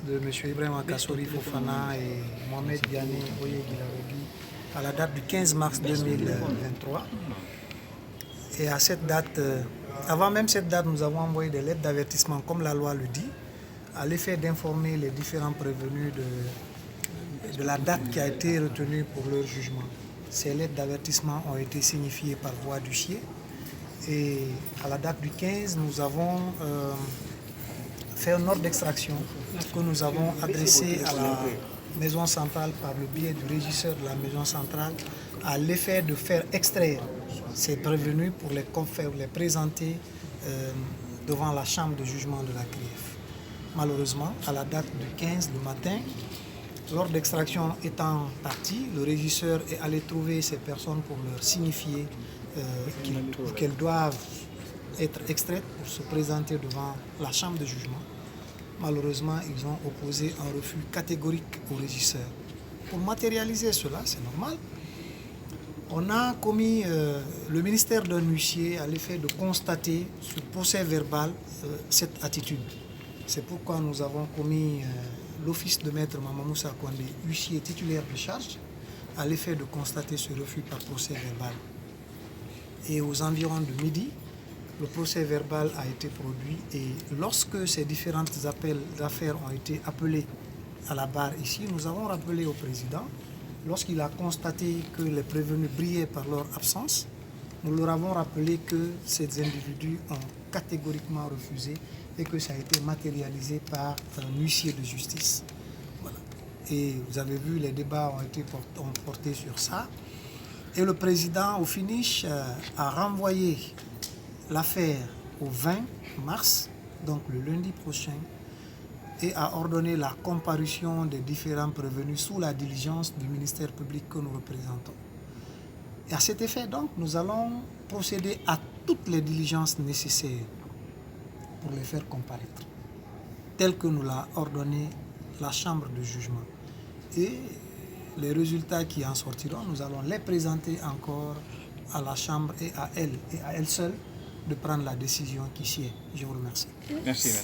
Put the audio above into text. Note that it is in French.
de M. Ibrahim Kassori Fofana et Mohamed Diané Oye Guilarobi à la date du 15 mars 2023. Et à cette date, avant même cette date, nous avons envoyé des lettres d'avertissement, comme la loi le dit, à l'effet d'informer les différents prévenus de la date qui a été retenue pour leur jugement. Ces lettres d'avertissement ont été signifiées par voie d'huissier. Et à la date du 15, nous avons fait un ordre d'extraction que nous avons adressé à la maison centrale par le biais du régisseur de la maison centrale à l'effet de faire extraire ces prévenus pour les présenter devant la chambre de jugement de la CRIEF. Malheureusement, à la date du 15 du matin, l'ordre d'extraction étant parti, le régisseur est allé trouver ces personnes pour leur signifier qu'elles doivent être extraites pour se présenter devant la chambre de jugement. Malheureusement, ils ont opposé un refus catégorique au régisseur. Pour matérialiser cela, c'est normal. On a commis, le ministère d'un huissier à l'effet de constater sur procès verbal cette attitude. C'est pourquoi nous avons commis l'office de maître Mamamoussa Kondé, huissier titulaire de charge, à l'effet de constater ce refus par procès verbal. Et aux environs de midi, le procès verbal a été produit et lorsque ces différentes affaires ont été appelées à la barre ici, nous avons rappelé au président, lorsqu'il a constaté que les prévenus brillaient par leur absence, nous leur avons rappelé que ces individus ont catégoriquement refusé et que ça a été matérialisé par un huissier de justice. Voilà. Et vous avez vu, les débats ont porté sur ça. Et le président, au finish, a renvoyé l'affaire au 20 mars, donc le lundi prochain, et a ordonné la comparution des différents prévenus sous la diligence du ministère public que nous représentons. Et à cet effet, donc, nous allons procéder à toutes les diligences nécessaires pour les faire comparaître, tel que nous l'a ordonné la chambre de jugement. Et les résultats qui en sortiront, nous allons les présenter encore à la chambre et à elle seule de prendre la décision qui sied. Je vous remercie. Merci.